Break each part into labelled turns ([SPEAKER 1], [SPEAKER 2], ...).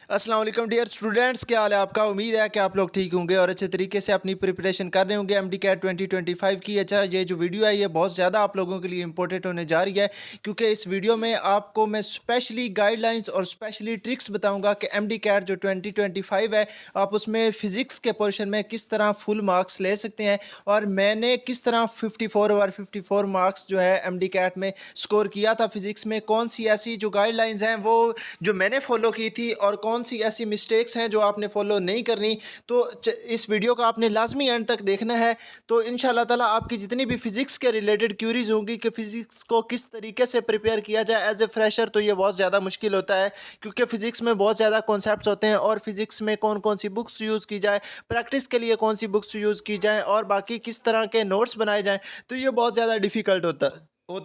[SPEAKER 1] अस्सलाम वालेकुम dear students, क्या हाल है आपका। उम्मीद है कि आप लोग ठीक होंगे और अच्छे तरीके से अपनी प्रिपरेशन कर रहे होंगे एमडी कैट 2025 की। अच्छा, ये जो वीडियो है ये बहुत ज़्यादा आप लोगों के लिए इंपॉर्टेंट होने जा रही है, क्योंकि इस वीडियो में आपको मैं स्पेशली गाइडलाइंस और स्पेशली ट्रिक्स बताऊंगा कि एमडी कैट जो 2025 है आप उसमें फ़िज़िक्स के पोर्शन में किस तरह फुल मार्क्स ले सकते हैं, और मैंने किस तरह 54/54 मार्क्स जो है एमडी कैट में स्कोर किया था। फ़िज़िक्स में कौन सी ऐसी जो गाइडलाइंस हैं वो जो मैंने फॉलो की थी, और कौन सी ऐसी मिस्टेक्स हैं जो आपने फॉलो नहीं करनी। तो इस वीडियो को आपने लाजमी एंड तक देखना है। तो इंशाल्लाह ताला आपकी जितनी भी फिज़िक्स के रिलेटेड क्यूरीज होंगी कि फ़िज़िक्स को किस तरीके से प्रिपेयर किया जाए एज ए फ्रेशर, तो ये बहुत ज़्यादा मुश्किल होता है, क्योंकि फ़िज़िक्स में बहुत ज़्यादा कॉन्सेप्ट्स होते हैं, और फिज़िक्स में कौन कौन सी बुक्स यूज़ की जाए, प्रैक्टिस के लिए कौन सी बुक्स यूज़ की जाए, और बाकी किस तरह के नोट्स बनाए जाएँ, तो ये बहुत ज़्यादा डिफ़िकल्ट होता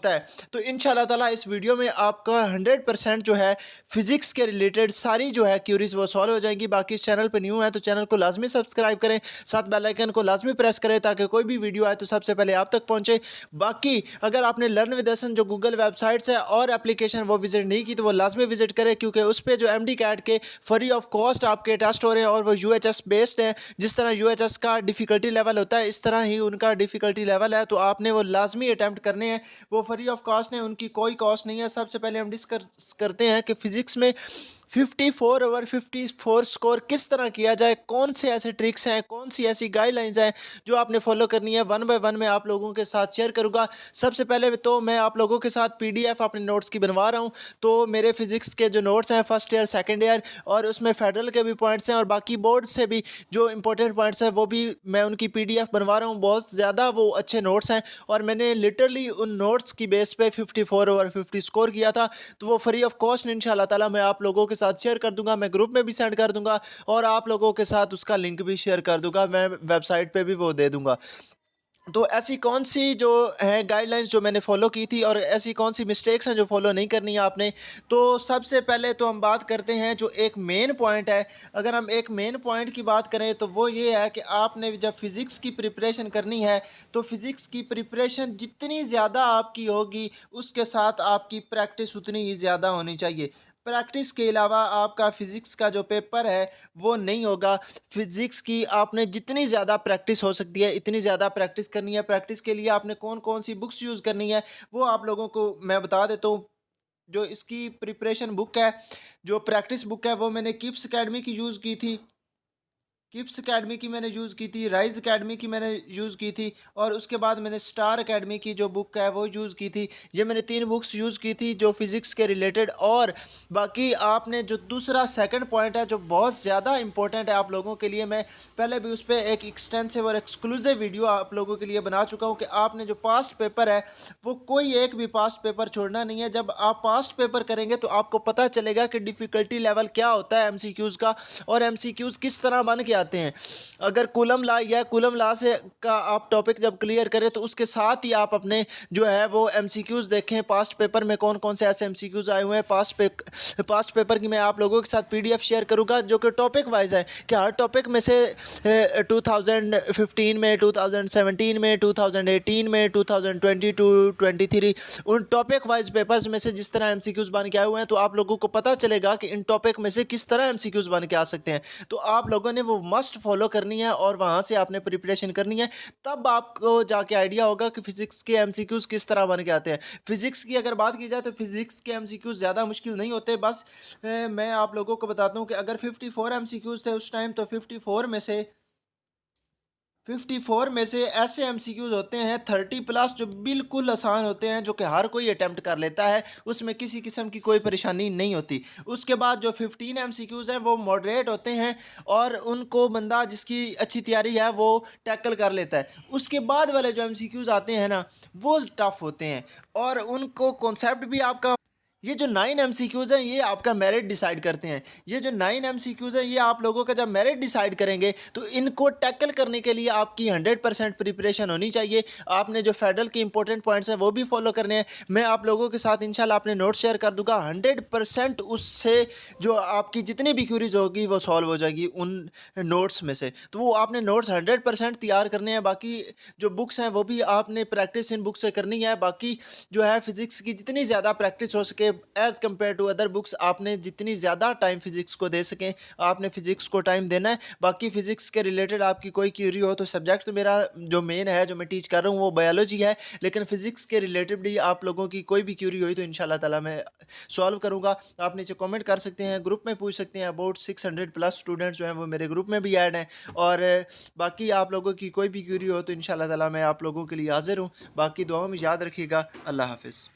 [SPEAKER 1] है। तो इंशाल्लाह ताला इस वीडियो में आपका 100% जो है फिज़िक्स के रिलेटेड सारी जो है क्यूरीज वो सॉल्व हो जाएंगी। बाकी इस चैनल पर न्यू है तो चैनल को लाजमी सब्सक्राइब करें, साथ बेल आइकन को लाजमी प्रेस करें ताकि कोई भी वीडियो आए तो सबसे पहले आप तक पहुंचे। बाकी अगर आपने लर्न विद एसन जो गूगल वेबसाइट्स है और एप्लीकेशन वो विजिट नहीं की तो वो लाजमी विजिट करें, क्योंकि उस पर जो एमडी कैट के फ्री ऑफ कॉस्ट आपके टेस्ट हो रहे हैं और वो यूएचएस बेस्ड हैं। जिस तरह यूएचएस का डिफ़िकल्टी लेवल होता है इस तरह ही उनका डिफ़िकल्टी लेवल है, तो आपने वो लाजमी अटैम्प्ट करने हैं। वो फ्री ऑफ कॉस्ट है, उनकी कोई कॉस्ट नहीं है। सबसे पहले हम डिस्कस करते हैं कि फिजिक्स में 54/54 स्कोर किस तरह किया जाए, कौन से ऐसे ट्रिक्स हैं, कौन सी ऐसी गाइडलाइंस हैं जो आपने फॉलो करनी है। वन बाय वन मैं आप लोगों के साथ शेयर करूंगा। सबसे पहले तो मैं आप लोगों के साथ पीडीएफ अपने नोट्स की बनवा रहा हूं। तो मेरे फिजिक्स के जो नोट्स हैं फर्स्ट ईयर सेकंड ईयर, और उसमें फेडरल के भी पॉइंट्स हैं और बाकी बोर्ड से भी जो इंपॉर्टेंट पॉइंट्स हैं वो भी मैं उनकी पीडीएफ बनवा रहा हूँ। बहुत ज़्यादा वो अच्छे नोट्स हैं, और मैंने लिटरली उन नोट्स की बेस पे 54/50 स्कोर किया था। तो वो फ्री ऑफ कॉस्ट इंशाल्लाह ताला मैं आप लोगों के साथ शेयर कर दूंगा, मैं ग्रुप में भी सेंड कर दूंगा, और आप लोगों के साथ उसका लिंक भी शेयर कर दूंगा, मैं वेबसाइट पे भी वो दे दूंगा। तो ऐसी कौन सी जो है गाइडलाइंस जो मैंने फॉलो की थी, और ऐसी कौन सी मिस्टेक्स हैं जो फॉलो नहीं करनी है आपने। तो सबसे पहले तो हम बात करते हैं जो एक मेन पॉइंट है। अगर हम एक मेन पॉइंट की बात करें तो वो ये है कि आपने जब फिज़िक्स की प्रिपरेशन करनी है तो फिज़िक्स की प्रिपरेशन जितनी ज़्यादा आपकी होगी उसके साथ आपकी प्रैक्टिस उतनी ही ज़्यादा होनी चाहिए। प्रैक्टिस के अलावा आपका फ़िज़िक्स का जो पेपर है वो नहीं होगा। फ़िज़िक्स की आपने जितनी ज़्यादा प्रैक्टिस हो सकती है इतनी ज़्यादा प्रैक्टिस करनी है। प्रैक्टिस के लिए आपने कौन-कौन सी बुक्स यूज़ करनी है वो आप लोगों को मैं बता देता हूँ। जो इसकी प्रिपरेशन बुक है, जो प्रैक्टिस बुक है वो मैंने किप्स अकेडमी की यूज़ की थी। किप्स अकेडमी की मैंने यूज़ की थी, राइज़ अकेडमी की मैंने यूज़ की थी, और उसके बाद मैंने स्टार अकेडमी की जो बुक है वो यूज़ की थी। ये मैंने 3 बुक्स यूज़ की थी जो फ़िज़िक्स के रिलेटेड। और बाकी आपने जो दूसरा सेकंड पॉइंट है जो बहुत ज़्यादा इंपॉर्टेंट है आप लोगों के लिए, मैं पहले भी उस पे एक एक्सटेंसिव और एक्सक्लूसिव वीडियो आप लोगों के लिए बना चुका हूँ कि आपने जो पास्ट पेपर है वो कोई एक भी पास्ट पेपर छोड़ना नहीं है। जब आप पास्ट पेपर करेंगे तो आपको पता चलेगा कि डिफ़िकल्टी लेवल क्या होता है एमसीक्यूज़ का, और एमसीक्यूज़ किस तरह बन के आते हैं। अगर कूलम लॉ या कूलम लॉ से का आप टॉपिक जब क्लियर करें तो उसके साथ ही आप अपने जो है वो एमसीक्यूज़ देखें पास्ट पेपर में कौन कौन से ऐसे एमसीक्यूज़ आए हुए हैं। पास्ट पेपर की मैं आप लोगों के साथ पीडीएफ शेयर करूंगा जो कि टॉपिक वाइज है, कि हर टॉपिक में से 2015 में, 2017 में, 2018 में, 2022-23 उन टॉपिक वाइज पेपर्स में से जिस तरह एमसीक्यूज़ बन के आए हुए हैं, तो आप लोगों को पता चलेगा कि इन टॉपिक में से किस तरह एमसीक्यूज़ बन के आ सकते हैं। तो आप लोगों ने वो मस्ट फॉलो करनी है और वहाँ से आपने प्रिपरेशन करनी है। तब आपको जाके आइडिया होगा कि फ़िज़िक्स के एमसीक्यूज़ किस तरह बन के आते हैं। फ़िज़िक्स की अगर बात की जाए तो फ़िज़िक्स के एमसीक्यूज़ ज़्यादा मुश्किल नहीं होते। बस मैं आप लोगों को बताता हूँ कि अगर 54 एमसीक्यूज़ थे उस टाइम, तो 54 में से ऐसे एमसीक्यूज़ होते हैं 30 प्लस जो बिल्कुल आसान होते हैं, जो कि हर कोई अटेम्प्ट कर लेता है, उसमें किसी किस्म की कोई परेशानी नहीं होती। उसके बाद जो 15 एमसीक्यूज़ हैं वो मॉडरेट होते हैं, और उनको बंदा जिसकी अच्छी तैयारी है वो टैकल कर लेता है। उसके बाद वाले जो एमसीक्यूज़ आते हैं ना वो टफ़ होते हैं, और उनको कॉन्सेप्ट भी आपका, ये जो 9 एमसीक्यूज़ हैं ये आपका मेरिट डिसाइड करते हैं। ये जो 9 एमसीक्यूज़ हैं ये आप लोगों का जब मेरिट डिसाइड करेंगे तो इनको टैकल करने के लिए आपकी 100% प्रिपरेशन होनी चाहिए। आपने जो फेडरल के इंपॉर्टेंट पॉइंट्स हैं वो भी फॉलो करने हैं। मैं आप लोगों के साथ इंशाल्लाह अपने नोट्स शेयर कर दूंगा। 100% उससे जो आपकी जितनी भी क्यूरीज होगी वो सॉल्व हो जाएगी उन नोट्स में से। तो वो आपने नोट्स 100% तैयार करने हैं। बाकी जो बुक्स हैं वो भी आपने प्रैक्टिस इन बुक से करनी है। बाकी जो है फिज़िक्स की जितनी ज़्यादा प्रैक्टिस हो सके as compare to other books आपने जितनी ज़्यादा टाइम फिज़िक्स को दे सकें, आपने फ़िज़िक्स को टाइम देना है। बाकी फ़िज़िक्स के रिलेटेड आपकी कोई क्यूरी हो तो सब्जेक्ट तो मेरा जो मेन है, जो मैं टीच कर रहा हूँ वो बायोलॉजी है, लेकिन फ़िज़िक्स के रिलेटेड भी आप लोगों की कोई भी क्यूरी हुई तो इंशाल्लाह ताला मैं सॉल्व करूँगा। आप नीचे कमेंट कर सकते हैं, ग्रुप में पूछ सकते हैं। अबाउट 600 प्लस स्टूडेंट्स जो हैं वो मेरे ग्रुप में भी ऐड हैं, और बाकी आप लोगों की कोई भी क्यूरी हो तो इंशाल्लाह ताला मैं आप लोगों के लिए हाज़िर हूँ। बाकी दुआओं में याद रखिएगा। अल्लाह हाफ़िज़।